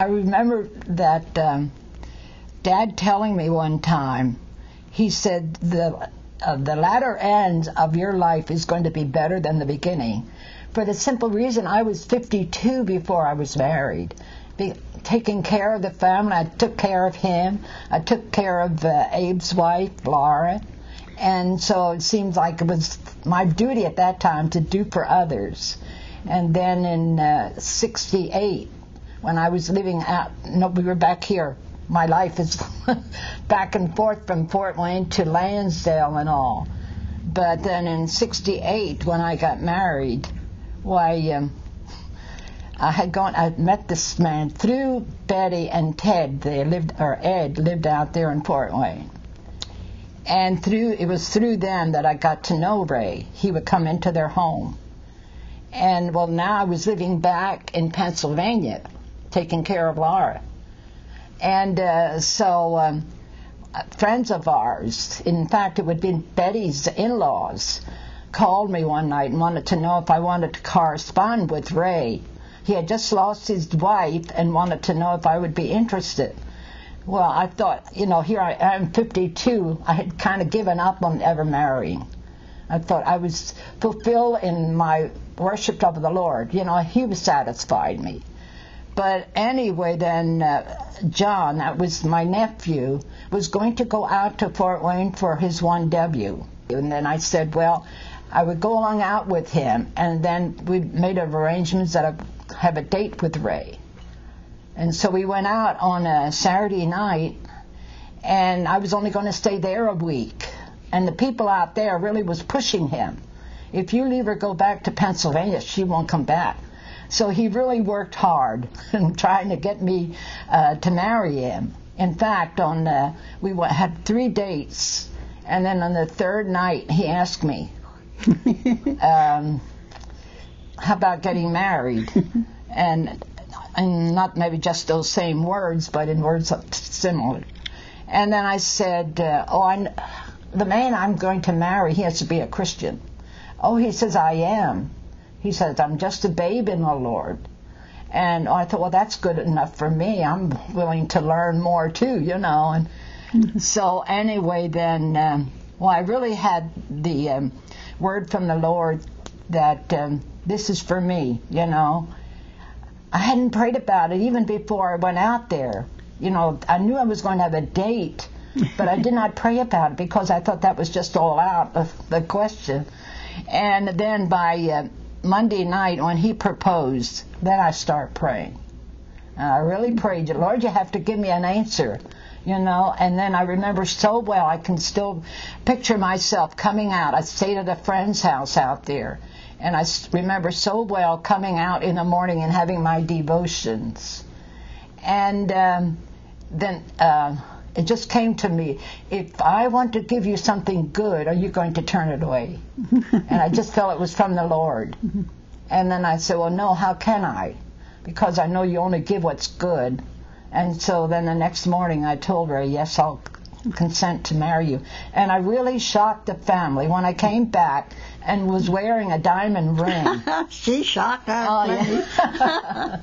I remember that Dad telling me one time, he said, the latter end of your life is going to be better than the beginning. For the simple reason I was 52 before I was married. Taking care of the family, I took care of him. I took care of Abe's wife, Laura. And so it seems like it was my duty at that time to do for others. And then in 68, when I was living out, no, we were back here. My life is back and forth from Fort Wayne to Lansdale and all. But then in 68, when I got married, why, I met this man through Betty and Ted. They lived, or Ed lived out there in Fort Wayne. And it was through them that I got to know Ray. He would come into their home. And well, now I was living back in Pennsylvania, taking care of Laura. And so friends of ours, in fact it would be Betty's in-laws, called me one night and wanted to know if I wanted to correspond with Ray. He had just lost his wife and wanted to know if I would be interested. Well, I thought, you know, here I am 52, I had kind of given up on ever marrying. I thought I was fulfilled in my worship of the Lord. You know, he was satisfied me. But anyway, then John, that was my nephew, was going to go out to Fort Wayne for his 1W. And then I said, well, I would go along out with him. And then we made arrangements that I have a date with Ray. And so we went out on a Saturday night, and I was only going to stay there a week. And the people out there really was pushing him. If you leave her, go back to Pennsylvania, she won't come back. So he really worked hard in trying to get me to marry him. In fact, we had 3 dates, and then on the 3rd night he asked me, how about getting married? And not maybe just those same words, but in words similar. And then I said, the man I'm going to marry, he has to be a Christian. Oh, he says, I am. He says, I'm just a babe in the Lord. And I thought, well, that's good enough for me. I'm willing to learn more too, you know. And so anyway, then, I really had the word from the Lord that this is for me, you know. I hadn't prayed about it even before I went out there. You know, I knew I was going to have a date, but I did not pray about it because I thought that was just all out of the question. And then by Monday night when he proposed, then I start praying. And I really prayed, Lord, you have to give me an answer, you know. And then I remember so well, I can still picture myself coming out. I stayed at a friend's house out there. And I remember so well coming out in the morning and having my devotions. And then it just came to me, if I want to give you something good, are you going to turn it away? And I just felt it was from the Lord. And then I said, well, no, how can I? Because I know you only give what's good. And so then the next morning I told her, yes, I'll consent to marry you. And I really shocked the family when I came back and was wearing a diamond ring. She shocked us. Oh, yeah.